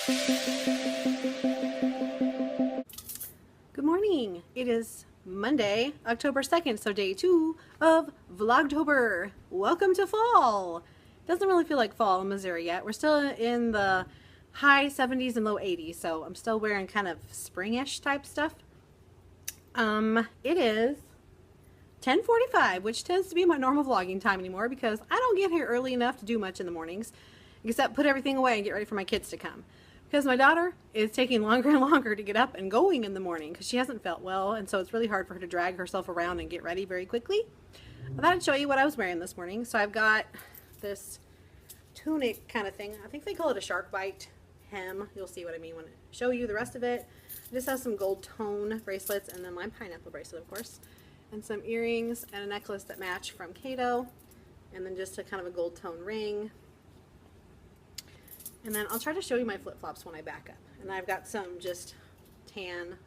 Good morning. It is Monday, October 2nd, so day 2 of Vlogtober. Welcome to fall. Doesn't really feel like fall in Missouri yet. We're still in the high 70s and low 80s, so I'm still wearing kind of springish type stuff. It is 10:45, which tends to be my normal vlogging time anymore because I don't get here early enough to do much in the mornings except put everything away and get ready for my kids to come. Because my daughter is taking longer and longer to get up and going in the morning because she hasn't felt well, and so it's really hard for her to drag herself around and get ready very quickly. I thought I'd show you what I was wearing this morning. So I've got this tunic kind of thing. I think they call it a shark bite hem. You'll see what I mean when I show you the rest of it. It just has some gold tone bracelets and then my pineapple bracelet, of course, and some earrings and a necklace that match from Cato, and then just a kind of a gold tone ring. And then I'll try to show you my flip-flops when I back up. And I've got some just tan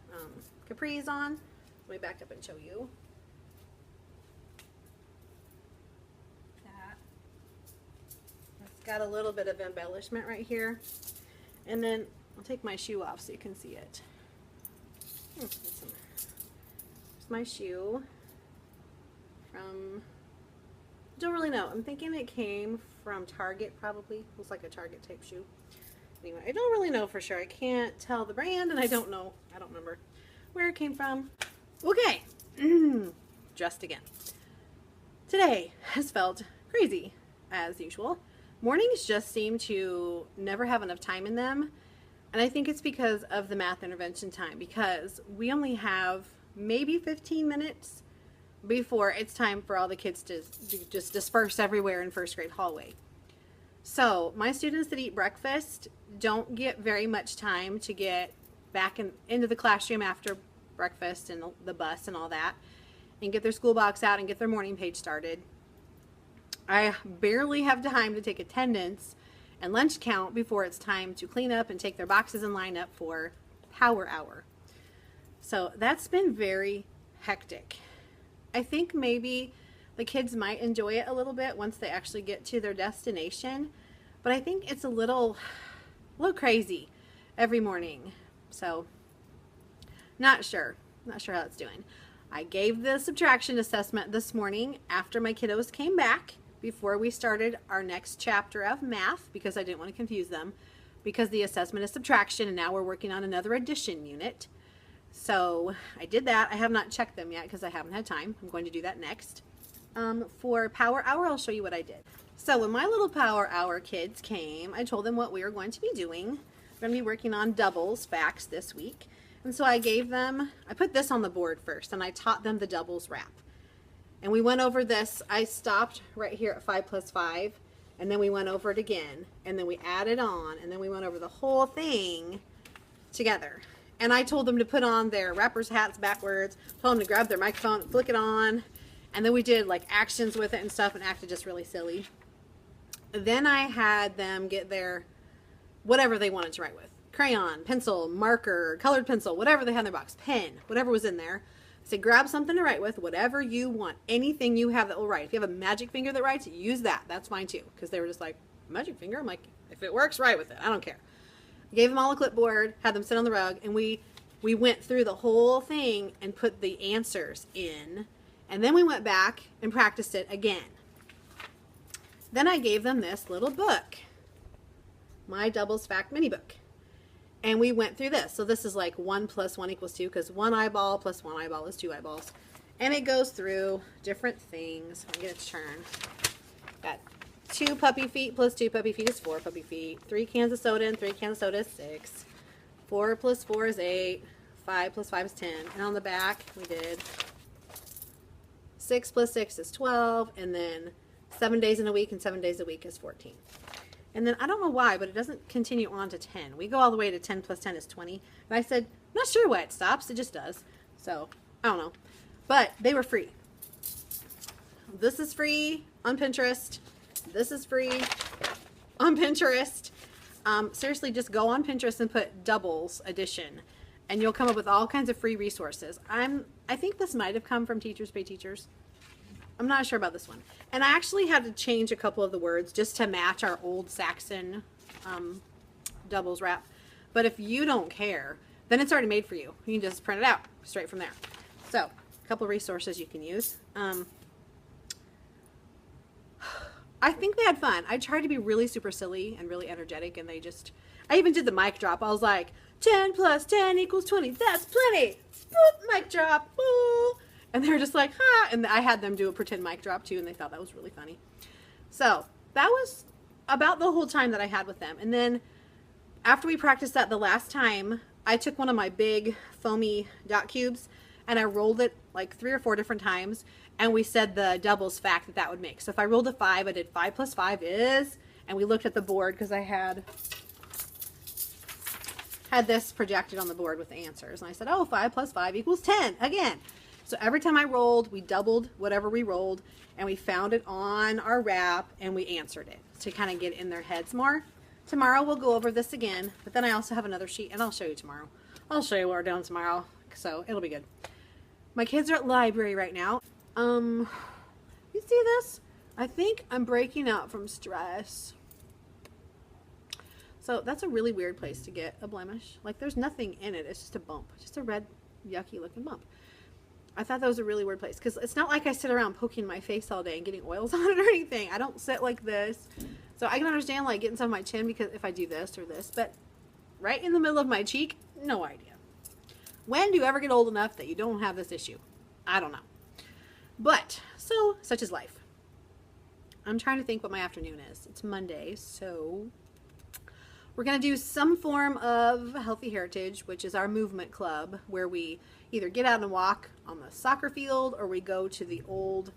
capris on. Let me back up and show you. It's got a little bit of embellishment right here. And then I'll take my shoe off so you can see it. It's my shoe from, don't really know. I'm thinking it came from Target, probably. Looks like a Target type shoe. Anyway, I don't really know for sure. I can't tell the brand, and I don't remember where it came from. Okay, dressed again. Today has felt crazy, as usual. Mornings just seem to never have enough time in them, and I think it's because of the math intervention time, because we only have maybe 15 minutes before it's time for all the kids to just disperse everywhere in first grade hallway. So my students that eat breakfast don't get very much time to get back into the classroom after breakfast and the bus and all that, and get their school box out and get their morning page started. I barely have time to take attendance and lunch count before it's time to clean up and take their boxes and line up for power hour. So that's been very hectic. I think maybe the kids might enjoy it a little bit once they actually get to their destination, but I think it's a little crazy every morning. So not sure how it's doing. I gave the subtraction assessment this morning after my kiddos came back, before we started our next chapter of math, because I didn't want to confuse them, because the assessment is subtraction and now we're working on another addition unit. So I did that. I have not checked them yet because I haven't had time. I'm going to do that next. For power hour, I'll show you what I did. So when my little power hour kids came, I told them what we were going to be doing. We're going to be working on doubles facts this week. And so I put this on the board first, and I taught them the doubles wrap. And we went over this. I stopped right here at 5 plus 5, and then we went over it again, and then we added on, and then we went over the whole thing together. And I told them to put on their rappers hats backwards, told them to grab their microphone and flick it on, and then we did like actions with it and stuff and acted just really silly. Then I had them get their whatever they wanted to write with. Crayon, pencil, marker, colored pencil, whatever they had in their box, pen, whatever was in there. I said, grab something to write with, whatever you want, anything you have that will write. If you have a magic finger that writes, use that. That's fine too. Because they were just like, magic finger? I'm like, if it works, write with it. I don't care. I gave them all a clipboard, had them sit on the rug, and we went through the whole thing and put the answers in. And then we went back and practiced it again. Then I gave them this little book, my doubles fact mini book. And we went through this. So this is like 1 plus 1 equals 2, because 1 eyeball plus 1 eyeball is 2 eyeballs. And it goes through different things. I'll get it to turn. Got 2 puppy feet plus 2 puppy feet is 4 puppy feet. 3 cans of soda and 3 cans of soda is 6. 4 plus 4 is 8. 5 plus 5 is 10. And on the back we did 6 plus 6 is 12. And then 7 days in a week and 7 days a week is 14. And then I don't know why, but it doesn't continue on to 10. We go all the way to 10 plus 10 is 20. And I said, I'm not sure why it stops. It just does. So, I don't know. But they were free. This is free on Pinterest. This is free on Pinterest. Seriously, just go on Pinterest and put doubles addition. And you'll come up with all kinds of free resources. I think this might have come from Teachers Pay Teachers. I'm not sure about this one. And I actually had to change a couple of the words just to match our old Saxon doubles wrap. But if you don't care, then it's already made for you. You can just print it out straight from there. So, a couple resources you can use. I think they had fun. I tried to be really super silly and really energetic, and I even did the mic drop. I was like, 10 plus 10 equals 20. That's plenty. Boop, mic drop. Ooh. And they were just like, ha. And I had them do a pretend mic drop too, and they thought that was really funny. So that was about the whole time that I had with them. And then after we practiced that the last time, I took one of my big foamy dot cubes and I rolled it like 3 or 4 different times. And we said the doubles fact that would make. So if I rolled a 5, I did 5 plus 5 is, and we looked at the board because I had this projected on the board with the answers. And I said, oh, 5 plus 5 equals 10 again. So every time I rolled, we doubled whatever we rolled, and we found it on our wrap, and we answered it to kind of get in their heads more. Tomorrow we'll go over this again, but then I also have another sheet, and I'll show you tomorrow. I'll show you what we're doing tomorrow, so it'll be good. My kids are at the library right now. You see this? I think I'm breaking out from stress. So that's a really weird place to get a blemish. Like, there's nothing in it. It's just a bump. Just a red, yucky looking bump. I thought that was a really weird place because it's not like I sit around poking my face all day and getting oils on it or anything. I don't sit like this. So I can understand like getting some of my chin because if I do this or this, but right in the middle of my cheek, no idea. When do you ever get old enough that you don't have this issue? I don't know. But, so, such is life. I'm trying to think what my afternoon is. It's Monday, so we're going to do some form of Healthy Heritage, which is our movement club, where we either get out and walk on the soccer field, or we go to the old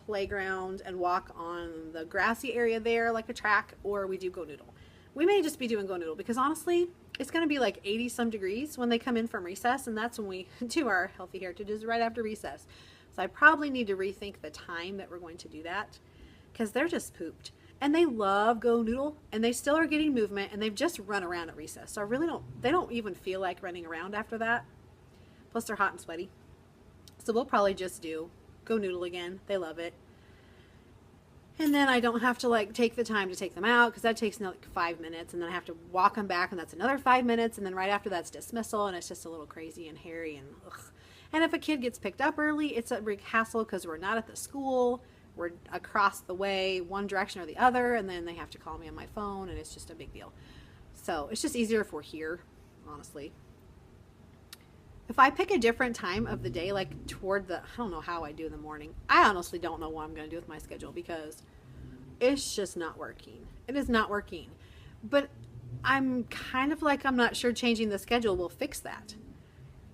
playground and walk on the grassy area there, like a track, or we do Go Noodle. We may just be doing Go Noodle, because honestly, it's going to be like 80 some degrees when they come in from recess, and that's when we do our Healthy Heritage, is right after recess. So I probably need to rethink the time that we're going to do that, because they're just pooped. And they love Go Noodle, and they still are getting movement, and they've just run around at recess. So I really they don't even feel like running around after that. Plus they're hot and sweaty. So we'll probably just do Go Noodle again. They love it. And then I don't have to like take the time to take them out, because that takes like 5 minutes, and then I have to walk them back, and that's another 5 minutes, and then right after that's dismissal, and it's just a little crazy and hairy and ugh. And if a kid gets picked up early, it's a big hassle because we're not at the school. We're across the way, one direction or the other, and then they have to call me on my phone, and it's just a big deal. So it's just easier if we're here, honestly. If I pick a different time of the day, like toward I don't know how I do in the morning. I honestly don't know what I'm going to do with my schedule, because it's just not working. It is not working. But I'm kind of like, I'm not sure changing the schedule will fix that.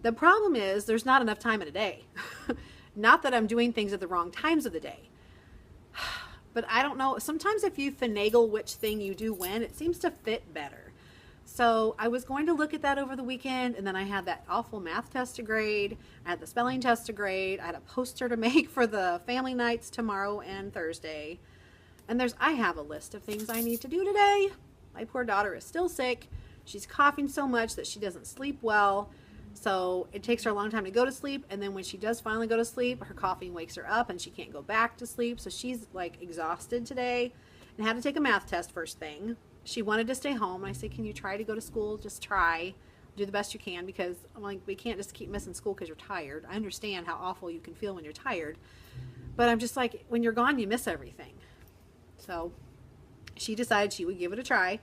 The problem is there's not enough time in a day. Not that I'm doing things at the wrong times of the day. But I don't know. Sometimes if you finagle which thing you do when, it seems to fit better. So I was going to look at that over the weekend, and then I had that awful math test to grade. I had the spelling test to grade. I had a poster to make for the family nights tomorrow and Thursday. And I have a list of things I need to do today. My poor daughter is still sick. She's coughing so much that she doesn't sleep well. So it takes her a long time to go to sleep, and then when she does finally go to sleep, her coughing wakes her up and she can't go back to sleep. So she's like exhausted today and had to take a math test first thing. She wanted to stay home. I said, can you try to go to school? Just try. Do the best you can, because I'm like, we can't just keep missing school because you're tired. I understand how awful you can feel when you're tired, but I'm just like, when you're gone, you miss everything. So she decided she would give it a try.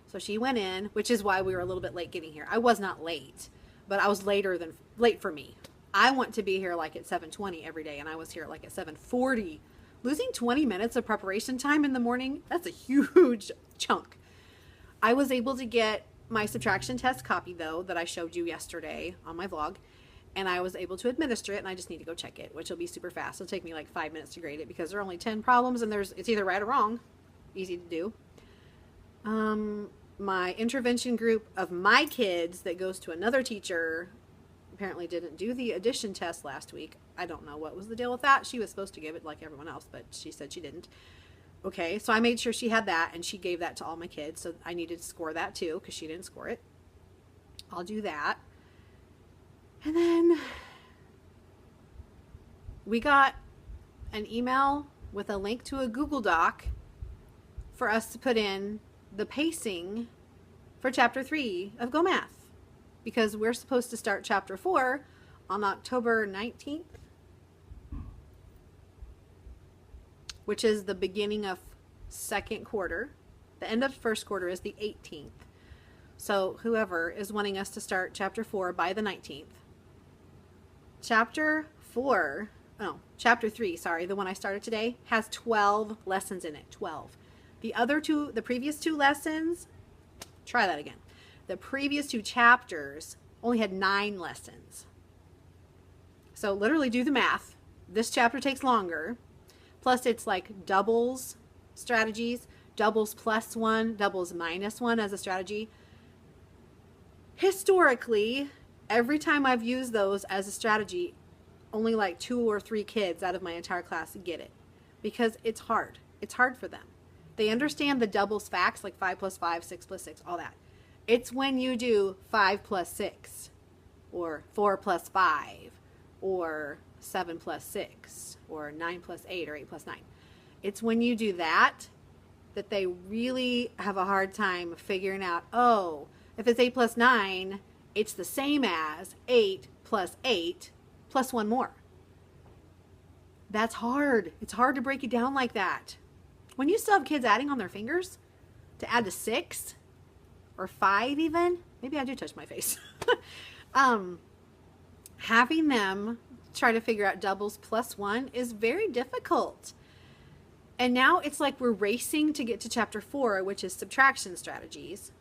So she went in, which is why we were a little bit late getting here. I was not late, but I was late for me. I want to be here like at 7:20 every day, and I was here like at 7:40. Losing 20 minutes of preparation time in the morning, that's a huge chunk. I was able to get my subtraction test copy, though, that I showed you yesterday on my vlog, and I was able to administer it, and I just need to go check it, which will be super fast. It'll take me like 5 minutes to grade it, because there are only 10 problems, and it's either right or wrong. Easy to do. My intervention group of my kids that goes to another teacher apparently didn't do the addition test last week. I don't know what was the deal with that. She was supposed to give it like everyone else, but she said she didn't. Okay, so I made sure she had that, and she gave that to all my kids, so I needed to score that too, because she didn't score it. I'll do that. And then we got an email with a link to a Google Doc for us to put in the pacing for chapter 3 of Go Math, because we're supposed to start chapter 4 on October 19th, which is the beginning of second quarter. The end of first quarter is the 18th. So whoever is wanting us to start chapter 4 by the 19th. Chapter 3, sorry, the one I started today, has 12 lessons in it. 12. The previous two lessons, try that again. The previous two chapters only had 9 lessons. So literally do the math. This chapter takes longer. Plus it's like doubles strategies, doubles plus 1, doubles minus 1 as a strategy. Historically, every time I've used those as a strategy, only like 2 or 3 kids out of my entire class get it, because it's hard. It's hard for them. They understand the doubles facts, like 5 plus 5, 6 plus 6, all that. It's when you do 5 plus 6, or 4 plus 5, or 7 plus 6, or 9 plus 8, or 8 plus 9. It's when you do that that they really have a hard time figuring out, oh, if it's 8 plus 9, it's the same as 8 plus 8 plus 1 more. That's hard. It's hard to break it down like that. When you still have kids adding on their fingers to add to 6 or 5 even, maybe I do touch my face. Having them try to figure out doubles plus 1 is very difficult. And now it's like we're racing to get to chapter 4, which is subtraction strategies.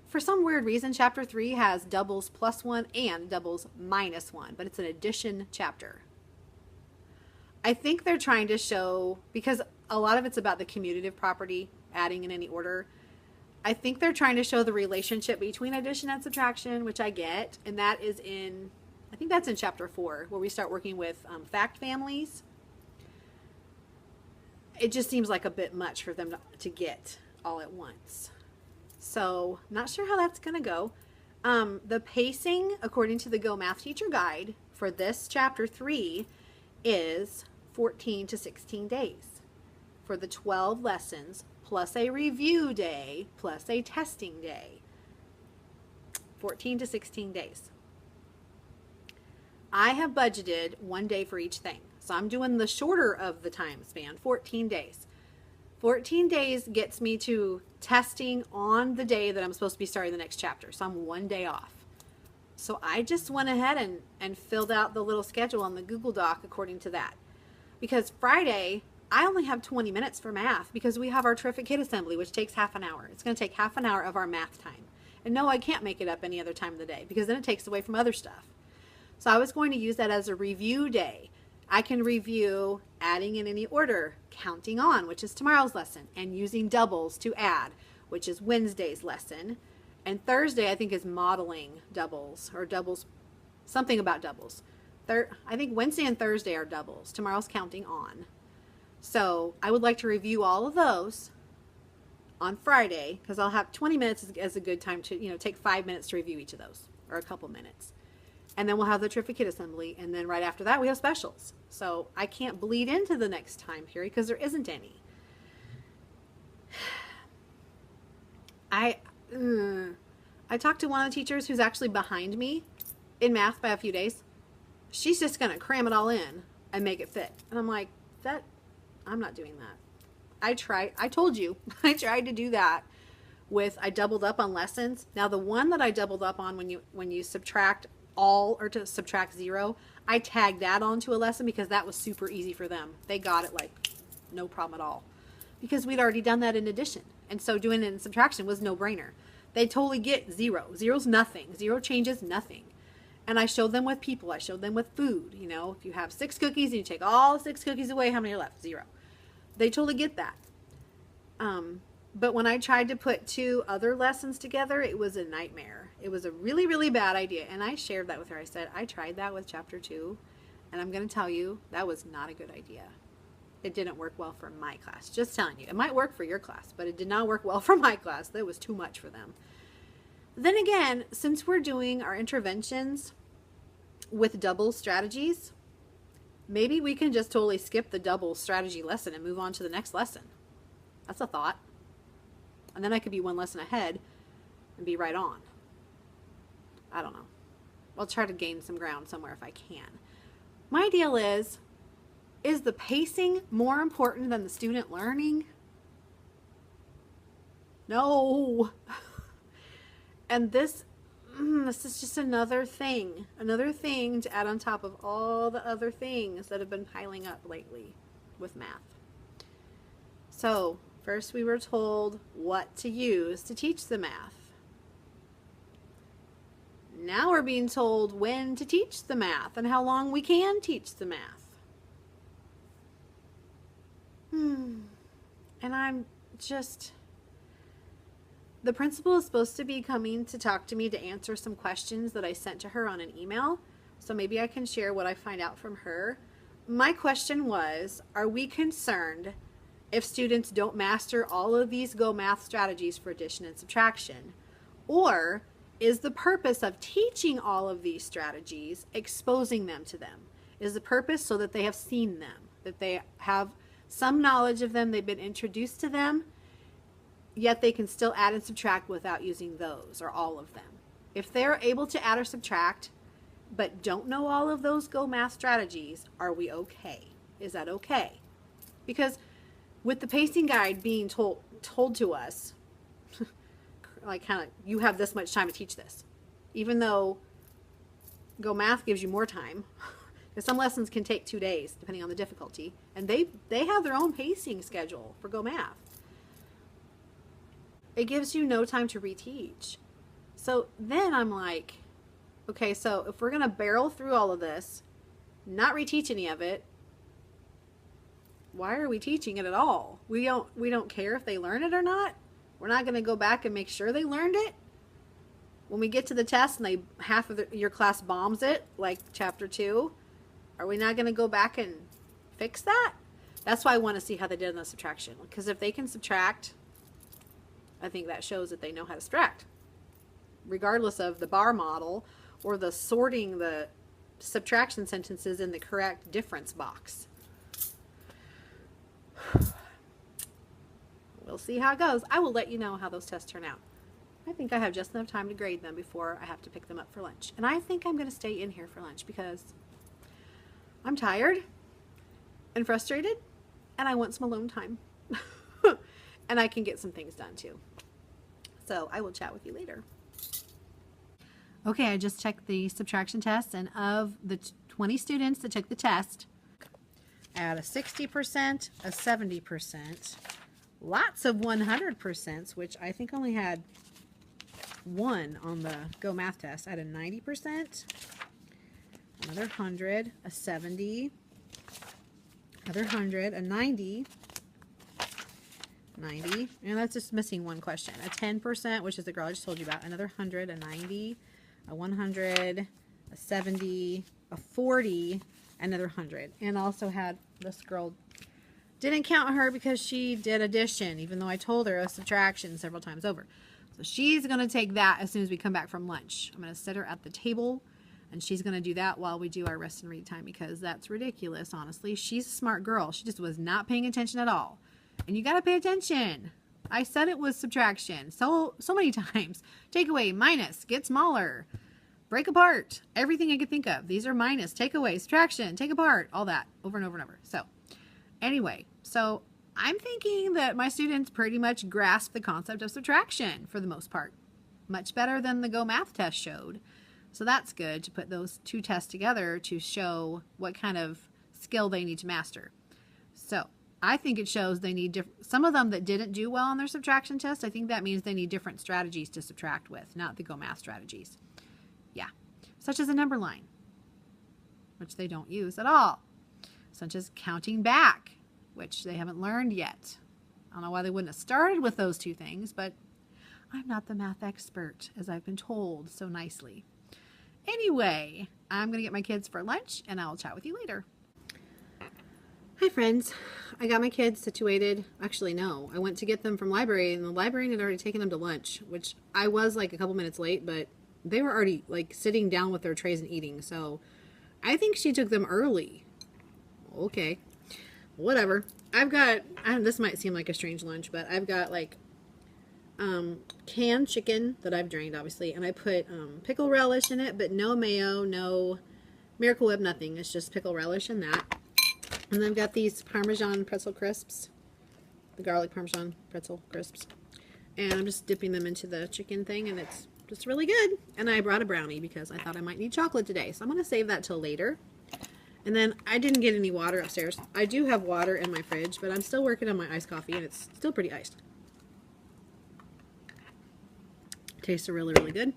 For some weird reason, chapter 3 has doubles plus 1 and doubles minus 1, but it's an addition chapter. I think they're trying to show, because a lot of it's about the commutative property, adding in any order. I think they're trying to show the relationship between addition and subtraction, which I get, and that is in, I think that's in chapter 4, where we start working with fact families. It just seems like a bit much for them to get all at once. So, not sure how that's going to go. The pacing, according to the Go Math Teacher Guide, for this chapter 3 is 14 to 16 days for the 12 lessons, plus a review day, plus a testing day. 14 to 16 days. I have budgeted 1 day for each thing. So I'm doing the shorter of the time span, 14 days. 14 days gets me to testing on the day that I'm supposed to be starting the next chapter. So I'm 1 day off. So I just went ahead and filled out the little schedule on the Google Doc according to that. Because Friday, I only have 20 minutes for math because we have our terrific kid assembly, which takes half an hour. It's going to take half an hour of our math time. And no, I can't make it up any other time of the day because then it takes away from other stuff. So I was going to use that as a review day. I can review adding in any order, counting on, which is tomorrow's lesson, and using doubles to add, which is Wednesday's lesson. And Thursday, I think, is modeling doubles, or doubles, something about doubles. I think Wednesday and Thursday are doubles. Tomorrow's counting on. So I would like to review all of those on Friday, because I'll have 20 minutes as a good time to, take 5 minutes to review each of those, or a couple minutes. And then we'll have the terrific kid assembly, and then right after that we have specials. So I can't bleed into the next time period because there isn't any. I talked to one of the teachers who's actually behind me in math by a few days. She's just going to cram it all in and make it fit. And I'm like, I'm not doing that. I told you, I tried to do that I doubled up on lessons. Now the one that I doubled up on when you subtract all or to subtract 0, I tagged that onto a lesson because that was super easy for them. They got it like no problem at all because we'd already done that in addition. And so doing it in subtraction was no brainer. They totally get 0. 0's nothing. 0 changes nothing. And I showed them with people. I showed them with food. If you have 6 cookies and you take all 6 cookies away, how many are left? 0. They totally get that. But when I tried to put 2 other lessons together, it was a nightmare. It was a really, really bad idea. And I shared that with her. I said, I tried that with chapter 2, and I'm going to tell you, that was not a good idea. It didn't work well for my class. Just telling you. It might work for your class, but it did not work well for my class. That was too much for them. Then again, since we're doing our interventions with double strategies, maybe we can just totally skip the double strategy lesson and move on to the next lesson. That's a thought. And then I could be 1 lesson ahead and be right on. I don't know. I'll try to gain some ground somewhere if I can. My deal is the pacing more important than the student learning? No. And this is just another thing to add on top of all the other things that have been piling up lately with math. So first we were told what to use to teach the math. Now we're being told when to teach the math and how long we can teach the math. And I'm just... The principal is supposed to be coming to talk to me to answer some questions that I sent to her on an email. So maybe I can share what I find out from her. My question was, are we concerned if students don't master all of these Go Math strategies for addition and subtraction? Or is the purpose of teaching all of these strategies exposing them to them? Is the purpose so that they have seen them, that they have some knowledge of them, they've been introduced to them, yet they can still add and subtract without using those or all of them? If they're able to add or subtract but don't know all of those Go Math strategies, are we okay? Is that okay? Because with the pacing guide being told to us, like kind of, you have this much time to teach this, even though Go Math gives you more time, because some lessons can take 2 days depending on the difficulty, and they have their own pacing schedule for Go Math. It gives you no time to reteach. So then I'm like, okay, so if we're gonna barrel through all of this, not reteach any of it, why are we teaching it at all? We don't care if they learn it or not. We're not gonna go back and make sure they learned it. When we get to the test and half of your class bombs it, like chapter 2, are we not gonna go back and fix that? That's why I want to see how they did in the subtraction, because if they can subtract, I think that shows that they know how to subtract, regardless of the bar model or the sorting the subtraction sentences in the correct difference box. We'll see how it goes. I will let you know how those tests turn out. I think I have just enough time to grade them before I have to pick them up for lunch. And I think I'm going to stay in here for lunch because I'm tired and frustrated and I want some alone time. And I can get some things done too. So I will chat with you later. Okay, I just checked the subtraction test, and of the 20 students that took the test, I had a 60%, a 70%, lots of 100%, which I think only had one on the Go Math test. I had a 90%, another 100, a 70, another 100, a 90, and that's just missing one question. A 10%, which is the girl I just told you about, another 100, a 90, a 100, a 70, a 40, another 100. And also had this girl, didn't count her because she did addition, even though I told her a subtraction several times over. So she's going to take that as soon as we come back from lunch. I'm going to sit her at the table, and she's going to do that while we do our rest and read time, because that's ridiculous, honestly. She's a smart girl. She just was not paying attention at all. And you got to pay attention. I said it was subtraction so many times. Take away, minus, get smaller, break apart, everything I could think of. These are minus, take away, subtraction, take apart, all that over and over and over. So anyway, so I'm thinking that my students pretty much grasp the concept of subtraction for the most part. Much better than the Go Math test showed. So that's good to put those two tests together to show what kind of skill they need to master. So I think it shows they need some of them that didn't do well on their subtraction test. I think that means they need different strategies to subtract with, not the Go Math strategies. Yeah, such as a number line, which they don't use at all. Such as counting back, which they haven't learned yet. I don't know why they wouldn't have started with those two things, but I'm not the math expert, as I've been told so nicely. Anyway, I'm going to get my kids for lunch, and I'll chat with you later. Hi friends, I got my kids situated. Actually no, I went to get them from library, and the librarian had already taken them to lunch, which I was like a couple minutes late, but they were already like sitting down with their trays and eating, so I think she took them early. Okay, whatever. I've got, this might seem like a strange lunch, but I've got like canned chicken that I've drained, obviously, and I put pickle relish in it, but no mayo, no Miracle Whip, nothing. It's just pickle relish in that. And then I've got these Parmesan pretzel crisps, the garlic Parmesan pretzel crisps, and I'm just dipping them into the chicken thing, and it's just really good. And I brought a brownie because I thought I might need chocolate today, so I'm going to save that till later. And then I didn't get any water upstairs. I do have water in my fridge, but I'm still working on my iced coffee, and it's still pretty iced. Tastes really, really good.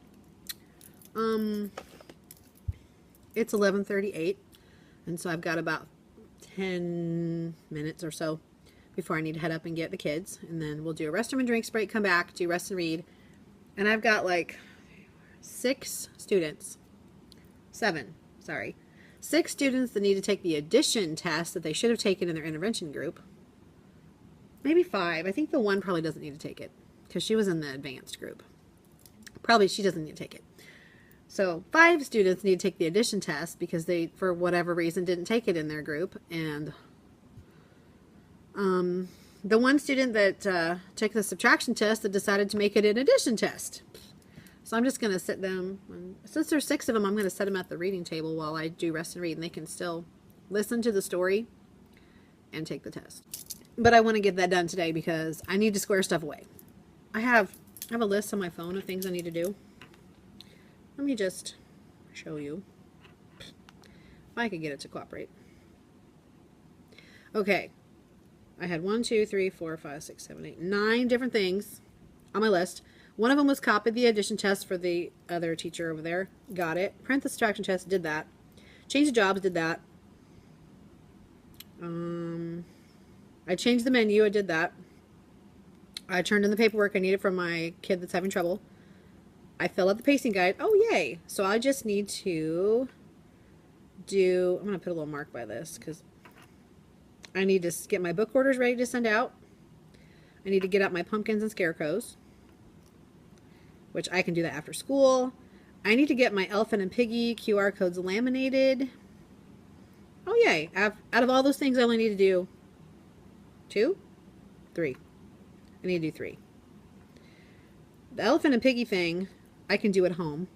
It's 11:38, and so I've got about 10 minutes or so before I need to head up and get the kids, and then we'll do a restroom and drinks break, come back, do rest and read, and I've got like 6 students that need to take the addition test that they should have taken in their intervention group. Maybe 5. I think the one probably doesn't need to take it because she was in the advanced group. Probably she doesn't need to take it. So 5 students need to take the addition test because they, for whatever reason, didn't take it in their group. And the one student that took the subtraction test that decided to make it an addition test. So I'm just going to sit them, since there's 6 of them, I'm going to set them at the reading table while I do rest and read, and they can still listen to the story and take the test. But I want to get that done today because I need to square stuff away. I have a list on my phone of things I need to do. Let me just show you if I could get it to cooperate. Okay, I had 1, 2, 3, 4, 5, 6, 7, 8, 9 different things on my list. One of them was copy the addition test for the other teacher over there. Got it. Print the subtraction test. Did that. Change the jobs. Did that. I changed the menu. I did that. I turned in the paperwork I needed from my kid that's having trouble. I filled out the pacing guide. Oh, yay. So I just need to do... I'm going to put a little mark by this because I need to get my book orders ready to send out. I need to get out my pumpkins and scarecrows, which I can do that after school. I need to get my Elephant and Piggy QR codes laminated. Oh, yay. Out of all those things, I only need to do 2? 3. I need to do 3. The Elephant and Piggy thing, I can do at home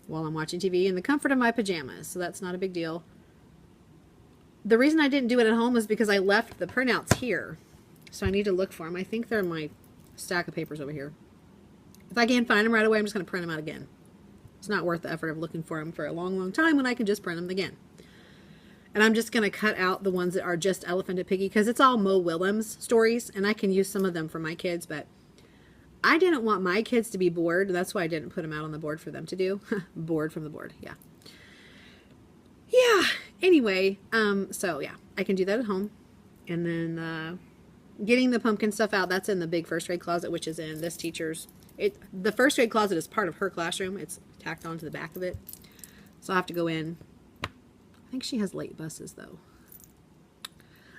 while I'm watching TV in the comfort of my pajamas, so that's not a big deal. The reason I didn't do it at home is because I left the printouts here, so I need to look for them. I think they're in my stack of papers over here. If I can't find them right away, I'm just going to print them out again. It's not worth the effort of looking for them for a long, long time when I can just print them again. And I'm just going to cut out the ones that are just Elephant and Piggy because it's all Mo Willems stories, and I can use some of them for my kids, but I didn't want my kids to be bored. That's why I didn't put them out on the board for them to do. Bored from the board, yeah. Yeah, anyway, so yeah, I can do that at home. And then getting the pumpkin stuff out, that's in the big first grade closet, which is in this teacher's. The first grade closet is part of her classroom. It's tacked onto the back of it. So I'll have to go in. I think she has late buses, though.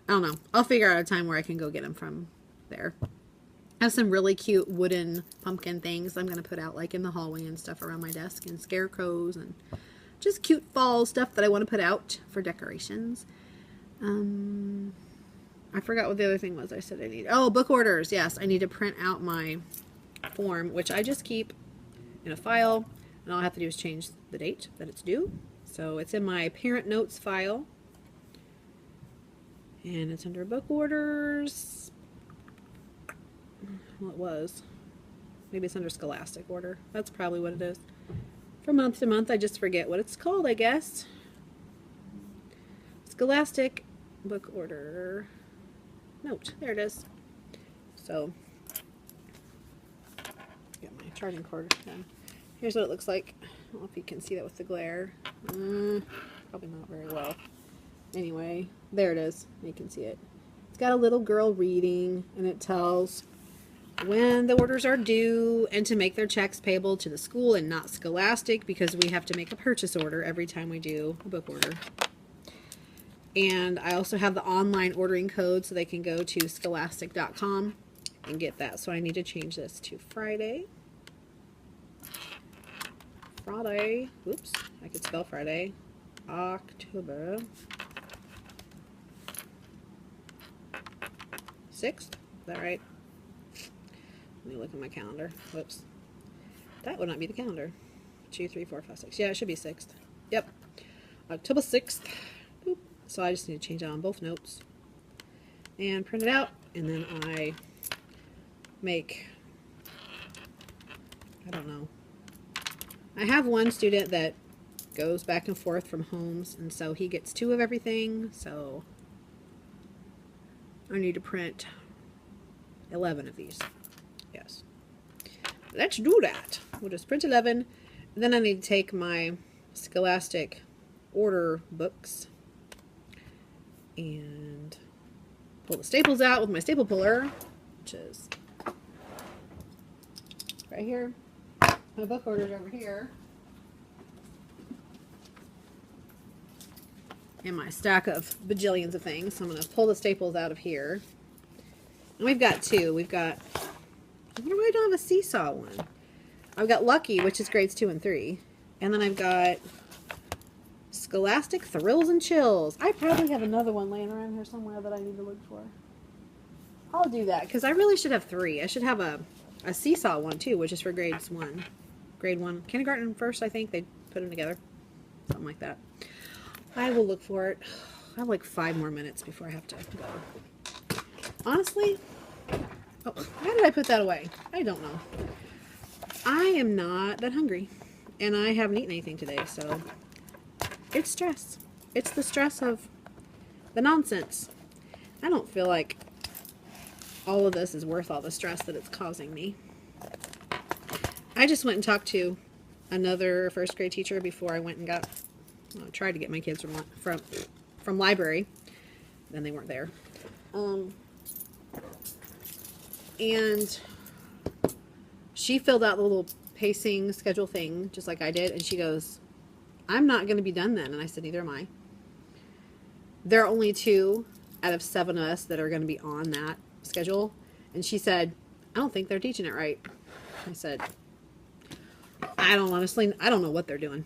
I don't know. I'll figure out a time where I can go get them from there. I have some really cute wooden pumpkin things I'm going to put out like in the hallway and stuff around my desk, and scarecrows and just cute fall stuff that I want to put out for decorations. I forgot what the other thing was I said I need. Oh, book orders. Yes, I need to print out my form, which I just keep in a file, and all I have to do is change the date that it's due. So it's in my parent notes file, and it's under book orders. Well, it was. Maybe it's under Scholastic order. That's probably what it is. From month to month, I just forget what it's called, I guess. Scholastic book order note. There it is. So get my charting cord done. Here's what it looks like. I don't know if you can see that with the glare. Probably not very well. Anyway, there it is. You can see it. It's got a little girl reading, and it tells when the orders are due and to make their checks payable to the school and not Scholastic, because we have to make a purchase order every time we do a book order. And I also have the online ordering code so they can go to scholastic.com and get that. So I need to change this to Friday. Oops, I could spell Friday. October 6th, is that right? me look at my calendar. Whoops. That would not be the calendar. 2, 3, 4, 5, 6. Yeah, it should be 6th. Yep. October 6th. Boop. So I just need to change that on both notes. And print it out. And then I make, I don't know. I have one student that goes back and forth from homes, and so he gets 2 of everything. So I need to print 11 of these. Yes. Let's do that. We'll just print 11. And then I need to take my Scholastic order books and pull the staples out with my staple puller, which is right here. My book order's over here. And my stack of bajillions of things. So I'm going to pull the staples out of here. And we've got 2. We've got, I wonder why I don't have a seesaw one. I've got Lucky, which is grades 2 and 3. And then I've got Scholastic Thrills and Chills. I probably have another one laying around here somewhere that I need to look for. I'll do that, because I really should have 3. I should have a seesaw one, too, which is for grades 1. Grade 1. Kindergarten first, I think. They put them together. Something like that. I will look for it. I have like 5 more minutes before I have to go. Honestly, oh, how did I put that away? I don't know. I am not that hungry, and I haven't eaten anything today, so it's stress. It's the stress of the nonsense. I don't feel like all of this is worth all the stress that it's causing me. I just went and talked to another 1st grade teacher before I went and got tried to get my kids from library. Then they weren't there. And she filled out the little pacing schedule thing, just like I did, and she goes, I'm not going to be done then. And I said, neither am I. There are only 2 out of 7 of us that are going to be on that schedule. And she said, I don't think they're teaching it right. I said, I don't know what they're doing.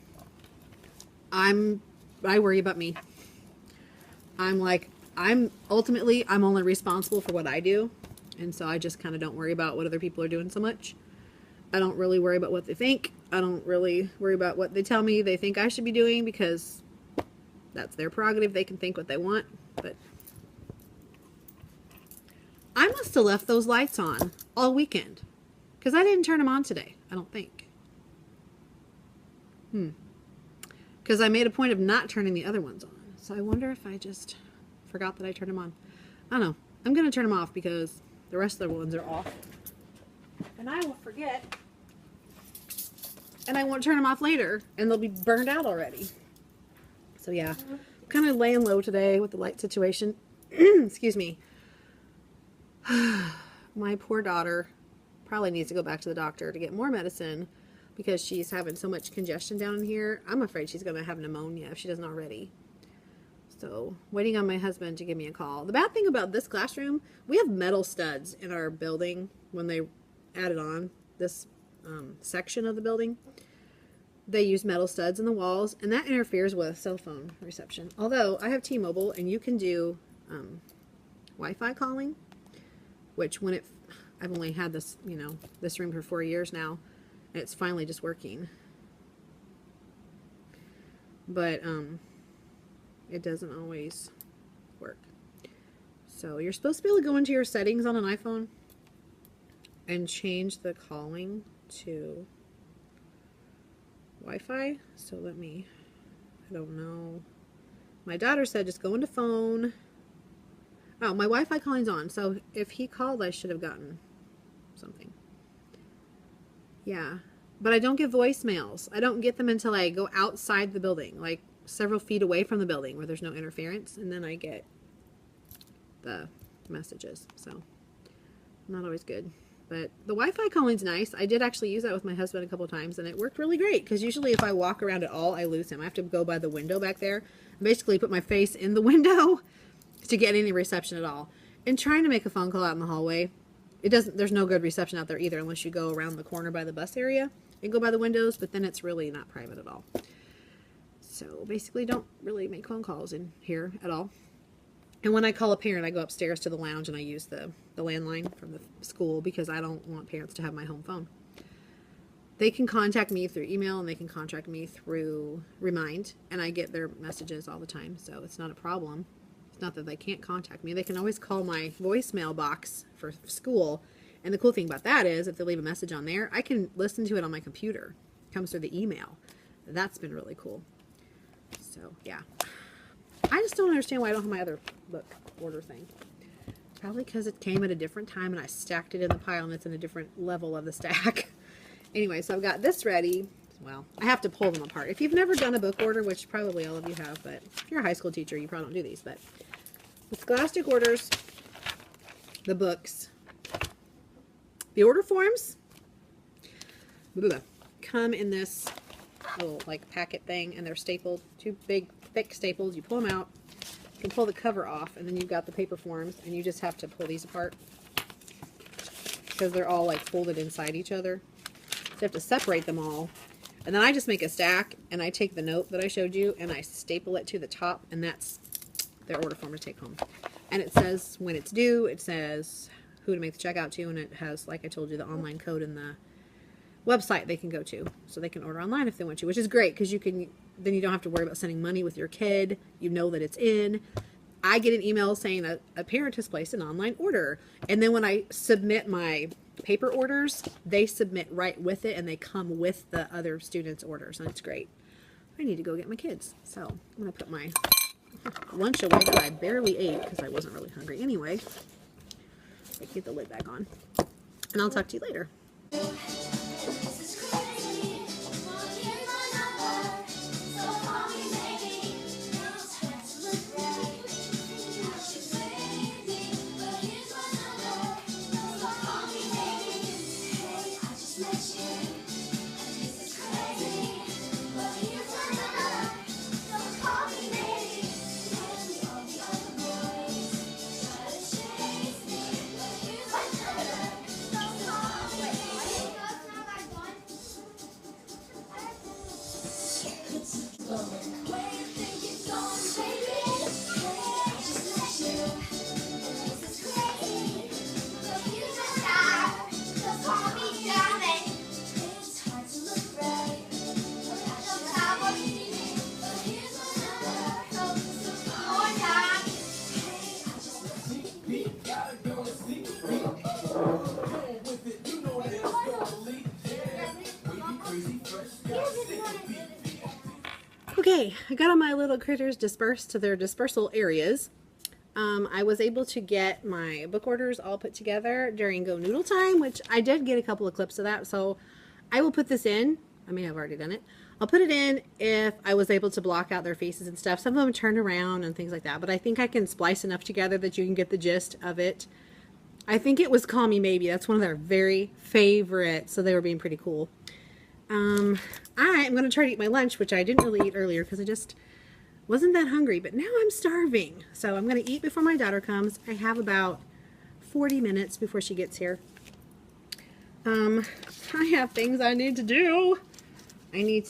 I worry about me. I'm like, I'm only responsible for what I do. And so I just kind of don't worry about what other people are doing so much. I don't really worry about what they think. I don't really worry about what they tell me they think I should be doing, because that's their prerogative. They can think what they want. But I must have left those lights on all weekend, because I didn't turn them on today, I don't think. Because I made a point of not turning the other ones on. So I wonder if I just forgot that I turned them on. I don't know. I'm going to turn them off because the rest of the ones are off. And I will forget. And I won't turn them off later. And they'll be burned out already. So yeah. I'm kind of laying low today with the light situation. Excuse me. My poor daughter probably needs to go back to the doctor to get more medicine, because she's having so much congestion down in here. I'm afraid she's going to have pneumonia if she doesn't already. So, waiting on my husband to give me a call. The bad thing about this classroom, we have metal studs in our building when they added on this section of the building. They use metal studs in the walls, and that interferes with cell phone reception. Although, I have T-Mobile, and you can do Wi-Fi calling, which I've only had this, this room for 4 years now. It's finally just working. But it doesn't always work. So you're supposed to be able to go into your settings on an iPhone and change the calling to Wi-Fi. So I don't know. My daughter said just go into phone. Oh, my Wi-Fi calling's on. So if he called, I should have gotten something. Yeah, but I don't get voicemails. I don't get them until I go outside the building, like several feet away from the building where there's no interference, and then I get the messages. So, not always good. But the Wi-Fi calling's nice. I did actually use that with my husband a couple times, and it worked really great, because usually if I walk around at all, I lose him. I have to go by the window back there, basically put my face in the window to get any reception at all. And trying to make a phone call out in the hallway, there's no good reception out there either, unless you go around the corner by the bus area and go by the windows, but then it's really not private at all. So basically don't really make phone calls in here at all. And when I call a parent, I go upstairs to the lounge and I use the landline from the school because I don't want parents to have my home phone. They can contact me through email and they can contact me through Remind, and I get their messages all the time, so it's not a problem. It's not that they can't contact me. They can always call my voicemail box for school, and the cool thing about that is if they leave a message on there, I can listen to it on my computer. It comes through the email. That's been really cool. So, yeah. I just don't understand why I don't have my other book order thing. Probably because it came at a different time and I stacked it in the pile and it's in a different level of the stack. Anyway, so I've got this ready. Well, I have to pull them apart. If you've never done a book order, which probably all of you have, but if you're a high school teacher, you probably don't do these. But the Scholastic orders, the books, the order forms come in this little like packet thing, and they're stapled, two big thick staples. You pull them out, you can pull the cover off, and then you've got the paper forms, and you just have to pull these apart because they're all like folded inside each other. So you have to separate them all. And then I just make a stack, and I take the note that I showed you, and I staple it to the top, and that's their order form to take home. And it says when it's due, it says who to make the check out to, and it has, like I told you, the online code in the website they can go to. So they can order online if they want to, which is great, because then you don't have to worry about sending money with your kid. You know that it's in. I get an email saying a parent has placed an online order. And then when I submit my paper orders, they submit right with it, and they come with the other students' orders, and it's great. I need to go get my kids. So I'm going to put my lunch away that I barely ate because I wasn't really hungry anyway. I get the lid back on. And I'll talk to you later. Okay, I got all my little critters dispersed to their dispersal areas. I was able to get my book orders all put together during Go Noodle time, which I did get a couple of clips of that, so I will put this in. I mean, I've already done it. I'll put it in if I was able to block out their faces and stuff. Some of them turn around and things like that, but I think I can splice enough together that you can get the gist of it. I think it was Call Me Maybe. That's one of their very favorites, so they were being pretty cool. I am going to try to eat my lunch, which I didn't really eat earlier because I just wasn't that hungry, but now I'm starving. So I'm going to eat before my daughter comes. I have about 40 minutes before she gets here. I have things I need to do. I'm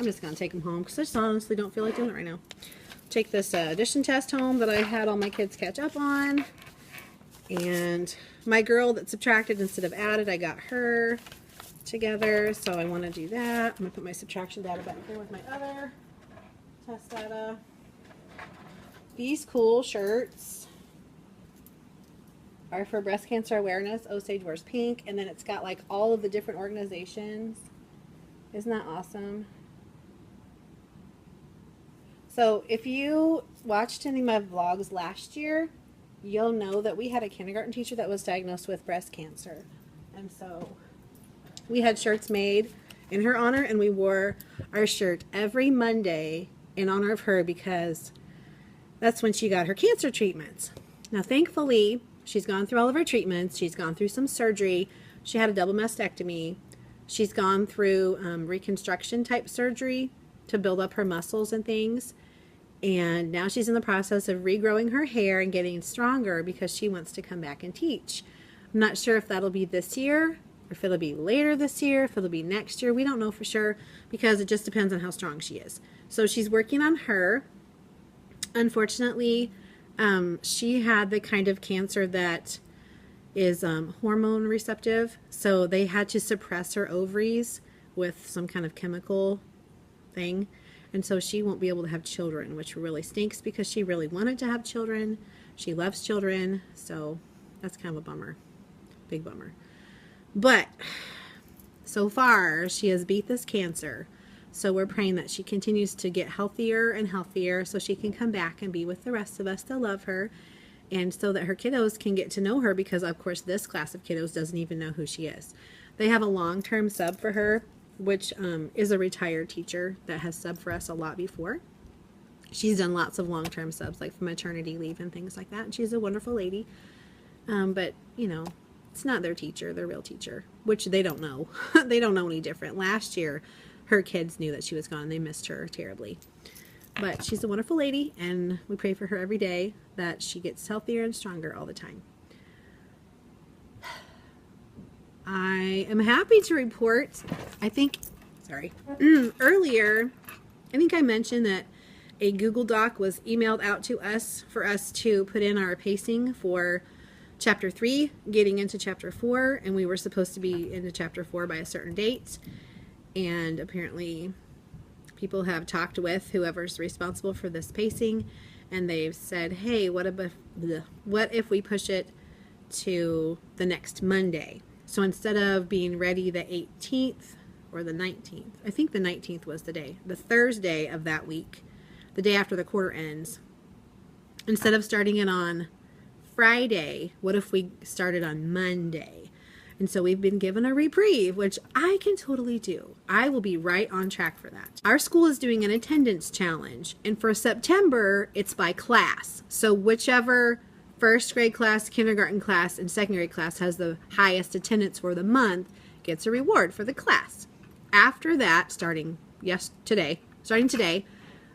just going to take them home because I just honestly don't feel like doing it right now. Take this addition test home that I had all my kids catch up on. And my girl that subtracted instead of added, I got her together, so I want to do that. I'm going to put my subtraction data back here with my other test data. These cool shirts are for breast cancer awareness. Osage wears pink, and then it's got like all of the different organizations. Isn't that awesome? So if you watched any of my vlogs last year, you'll know that we had a kindergarten teacher that was diagnosed with breast cancer, and so we had shirts made in her honor, and we wore our shirt every Monday in honor of her because that's when she got her cancer treatments. Now, thankfully, she's gone through all of her treatments. She's gone through some surgery. She had a double mastectomy. She's gone through reconstruction type surgery to build up her muscles and things. And now she's in the process of regrowing her hair and getting stronger because she wants to come back and teach. I'm not sure if that'll be this year, or if it'll be later this year, if it'll be next year. We don't know for sure because it just depends on how strong she is. So she's working on her. Unfortunately, She had the kind of cancer that is hormone receptive, so they had to suppress her ovaries with some kind of chemical thing, and so she won't be able to have children, which really stinks because she really wanted to have children. She loves children, so that's kind of a bummer, big bummer. But so far she has beat this cancer, so we're praying that she continues to get healthier and healthier so she can come back and be with the rest of us that love her, and so that her kiddos can get to know her, because of course this class of kiddos doesn't even know who she is. They have a long-term sub for her, which is a retired teacher that has subbed for us a lot before. She's done lots of long-term subs, like for maternity leave and things like that, and she's a wonderful lady. But you know, it's not their teacher, their real teacher, which they don't know. They don't know any different. Last year her kids knew that she was gone. They missed her terribly. But she's a wonderful lady, and we pray for her every day that she gets healthier and stronger all the time. I am happy to report, earlier, I think I mentioned that a Google Doc was emailed out to us for us to put in our pacing for Chapter 3, getting into Chapter 4, and we were supposed to be into Chapter 4 by a certain date. And apparently people have talked with whoever's responsible for this pacing, and they've said, hey, what if we push it to the next Monday? So instead of being ready the 18th or the 19th, I think the 19th was the day, the Thursday of that week, the day after the quarter ends, instead of starting it on Friday, what if we started on Monday? And so we've been given a reprieve, which I can totally do. I will be right on track for that. Our school is doing an attendance challenge, and for September, it's by class. So whichever first grade class, kindergarten class, and second grade class has the highest attendance for the month gets a reward for the class. After that, starting today,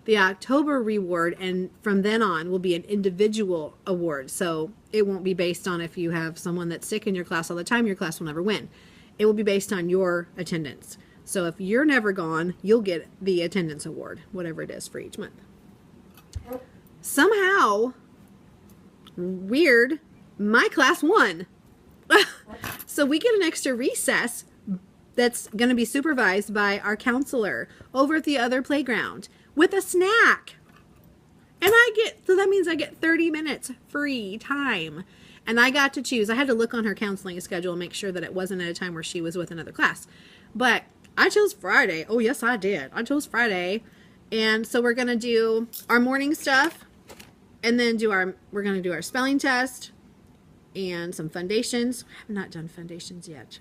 the October reward, and from then on, will be an individual award. So it won't be based on if you have someone that's sick in your class all the time, your class will never win. It will be based on your attendance. So if you're never gone, you'll get the attendance award, whatever it is for each month. Somehow, weird, my class won. So we get an extra recess that's going to be supervised by our counselor over at the other playground with a snack. And so that means I get 30 minutes free time. And I got to choose. I had to look on her counseling schedule and make sure that it wasn't at a time where she was with another class. But I chose Friday. Oh, yes, I did. I chose Friday. And so we're going to do our morning stuff, and then we're going to do our spelling test and some foundations. I have not done foundations yet.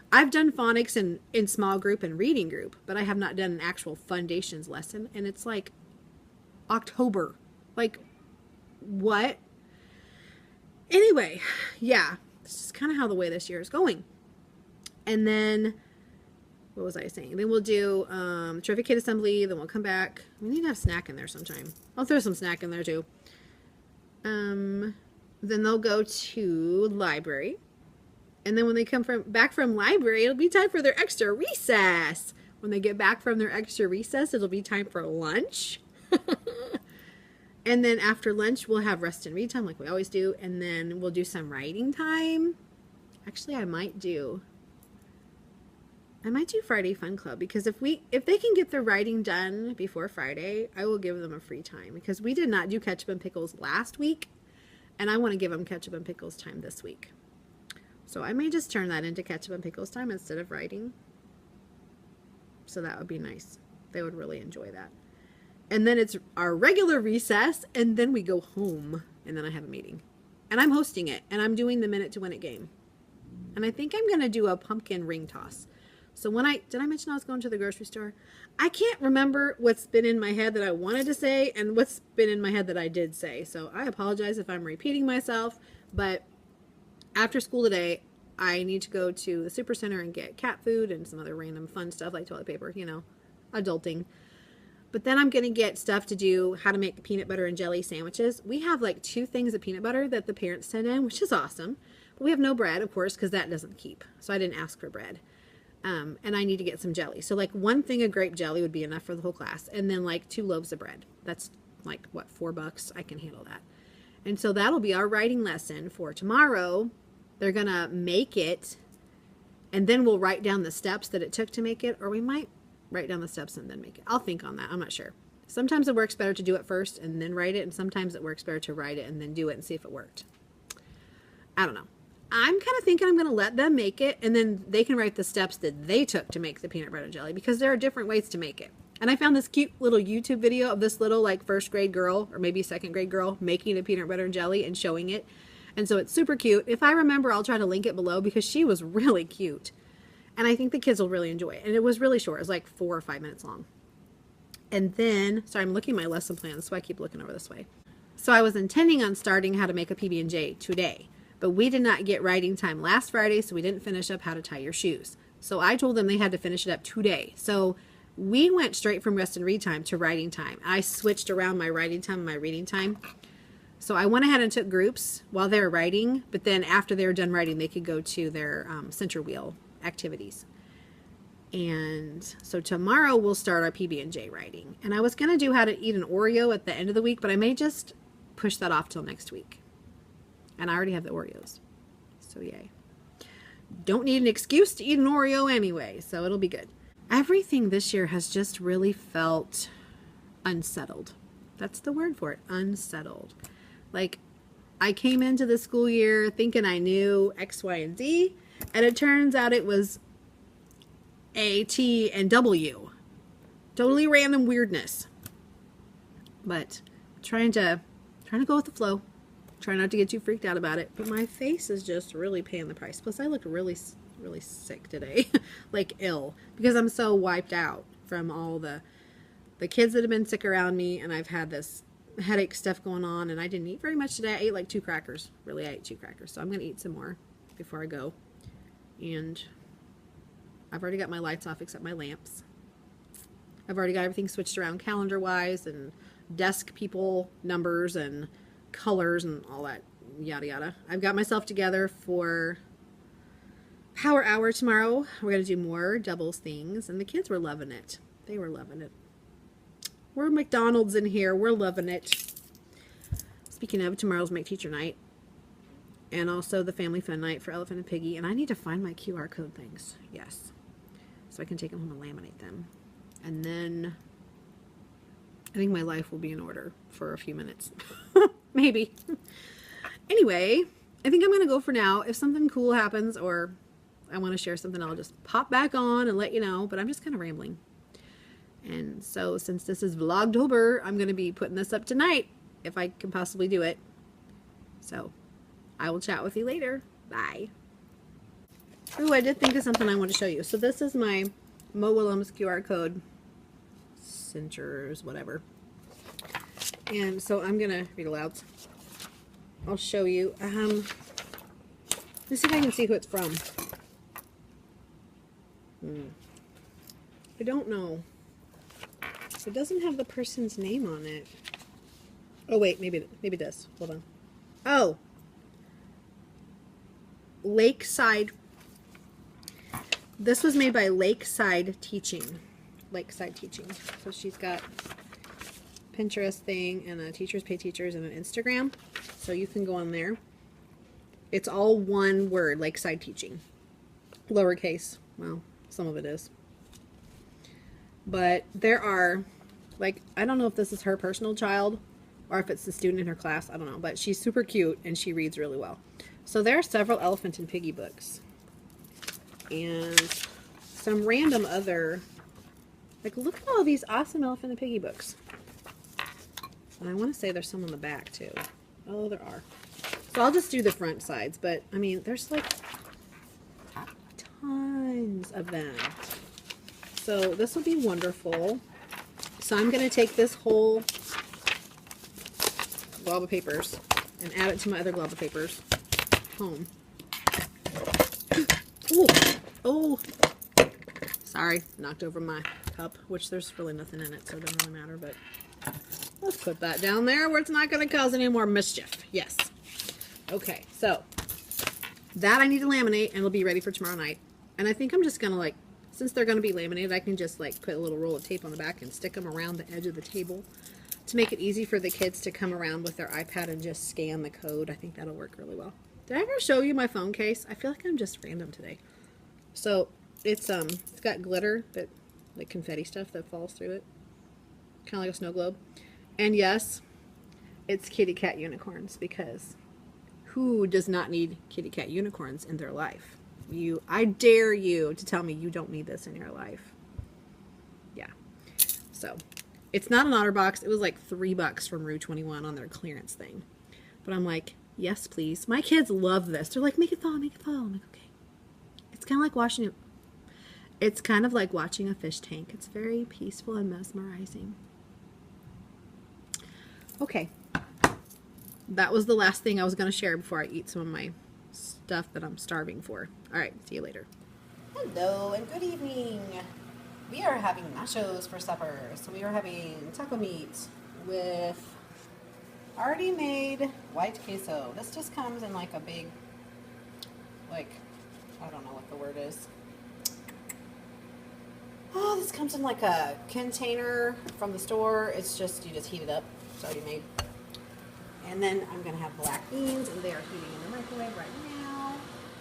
I've done phonics in small group and reading group, but I have not done an actual foundations lesson, and it's like October. Like, what? Anyway, yeah, this is kind of how the way this year is going. And then, what was I saying? Then we'll do terrific kid assembly, then we'll come back. We need to have snack in there sometime. I'll throw some snack in there too. Then they'll go to library. And then when they come back from library, it'll be time for their extra recess. When they get back from their extra recess, it'll be time for lunch. And then after lunch, we'll have rest and read time like we always do. And then we'll do some writing time. Actually, I might do Friday Fun Club, because if they can get their writing done before Friday, I will give them a free time, because we did not do ketchup and pickles last week, and I want to give them ketchup and pickles time this week. So I may just turn that into ketchup and pickles time instead of writing. So that would be nice. They would really enjoy that. And then it's our regular recess, and then we go home, and then I have a meeting. And I'm hosting it, and I'm doing the Minute to Win It game. And I think I'm going to do a pumpkin ring toss. So did I mention I was going to the grocery store? I can't remember what's been in my head that I wanted to say and what's been in my head that I did say. So I apologize if I'm repeating myself, but after school today, I need to go to the super center and get cat food and some other random fun stuff like toilet paper, adulting. But then I'm going to get stuff to do how to make peanut butter and jelly sandwiches. We have like 2 things of peanut butter that the parents send in, which is awesome. But we have no bread, of course, because that doesn't keep. So I didn't ask for bread. And I need to get some jelly. So like 1 thing of grape jelly would be enough for the whole class. And then like 2 loaves of bread. That's like what, $4. I can handle that. And so that'll be our writing lesson for tomorrow. They're gonna make it, and then we'll write down the steps that it took to make it, or we might write down the steps and then make it. I'll think on that. I'm not sure. Sometimes it works better to do it first and then write it, and sometimes it works better to write it and then do it and see if it worked. I don't know. I'm kind of thinking I'm going to let them make it, and then they can write the steps that they took to make the peanut butter and jelly, because there are different ways to make it. And I found this cute little YouTube video of this little like first grade girl, or maybe second grade girl, making a peanut butter and jelly and showing it. And so it's super cute. If I remember, I'll try to link it below, because she was really cute. And I think the kids will really enjoy it. And it was really short. It was like 4 or 5 minutes long. And then, sorry, I'm looking at my lesson plan. That's why I keep looking over this way. So I was intending on starting how to make a PB&J today. But we did not get writing time last Friday, so we didn't finish up how to tie your shoes. So I told them they had to finish it up today. So we went straight from rest and read time to writing time. I switched around my writing time and my reading time. So I went ahead and took groups while they were writing, but then after they were done writing, they could go to their center wheel activities. And so tomorrow we'll start our PB&J writing. And I was going to do how to eat an Oreo at the end of the week, but I may just push that off till next week. And I already have the Oreos. So yay. Don't need an excuse to eat an Oreo anyway, so it'll be good. Everything this year has just really felt unsettled. That's the word for it, unsettled. Like, I came into the school year thinking I knew X, Y, and Z, and it turns out it was A, T, and W. Totally random weirdness. But trying to go with the flow. Try not to get too freaked out about it. But my face is just really paying the price. Plus, I look really sick today. Like ill. Because I'm so wiped out from all the kids that have been sick around me. And I've had this headache stuff going on. And I didn't eat very much today. I ate like 2 crackers. Really, I ate 2 crackers. So I'm going to eat some more before I go. And I've already got my lights off except my lamps. I've already got everything switched around calendar-wise. And desk people, numbers, and colors and all that yada yada. I've got myself together for power hour tomorrow. We're going to do more doubles things, and the kids were loving it. They were loving it. We're McDonald's in here. We're loving it. Speaking of, tomorrow's Make Teacher Night, and also the Family Fun Night for Elephant and Piggy, and I need to find my QR code things. Yes. So I can take them home and laminate them. And then I think my life will be in order for a few minutes. Maybe. Anyway, I think I'm going to go for now. If something cool happens or I want to share something, I'll just pop back on and let you know. But I'm just kind of rambling. And so since this is Vlogtober, I'm going to be putting this up tonight if I can possibly do it. So I will chat with you later. Bye. Ooh, I did think of something I want to show you. So this is my Mo Willems QR code. Cinchers, whatever. And so I'm going to read aloud. I'll show you. Let's see if I can see who it's from. I don't know. It doesn't have the person's name on it. Oh, wait. Maybe it does. Hold on. Oh. Lakeside. This was made by Lakeside Teaching. Lakeside Teaching. So she's got Pinterest thing and a Teachers Pay Teachers and an Instagram. So you can go on there. It's all one word, Lakeside Teaching. Lowercase. Well, some of it is. But there are, like, I don't know if this is her personal child or if it's the student in her class. I don't know. But she's super cute and she reads really well. So there are several Elephant and Piggy books. And some random other, like, look at all these awesome Elephant and Piggy books. And I want to say there's some on the back too. Oh, there are. So I'll just do the front sides, but I mean, there's like tons of them. So this will be wonderful. So I'm going to take this whole glob of papers and add it to my other glob of papers home. Ooh. Oh, sorry, knocked over my cup, which there's really nothing in it, so it doesn't really matter, but let's put that down there where it's not going to cause any more mischief. Yes. Okay, so that I need to laminate, and it'll be ready for tomorrow night. And I think I'm just going to, like, since they're going to be laminated, I can just, like, put a little roll of tape on the back and stick them around the edge of the table to make it easy for the kids to come around with their iPad and just scan the code. I think that'll work really well. Did I ever show you my phone case? I feel like I'm just random today. So it's got glitter, that like confetti stuff that falls through it, kind of like a snow globe. And yes, it's kitty cat unicorns, because who does not need kitty cat unicorns in their life? I dare you to tell me you don't need this in your life. Yeah. So it's not an OtterBox. It was like $3 from Rue 21 on their clearance thing. But I'm like, yes, please. My kids love this. They're like, make it fall, make it fall. I'm like, okay. It's kind of like watching a fish tank. It's very peaceful and mesmerizing. Okay. That was the last thing I was going to share before I eat some of my stuff that I'm starving for. All right, see you later. Hello and good evening. We are having nachos for supper. So we are having taco meat with already made white queso. This just comes in like a big, like, I don't know what the word is. Oh, this comes in like a container from the store. It's just, you just heat it up. It's already made. And then I'm going to have black beans, and they are heating in the microwave right now.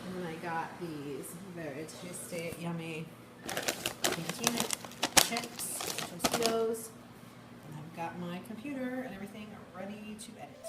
And then I got these very tasty, yummy cantina chips, Tostitos. And I've got my computer and everything ready to edit.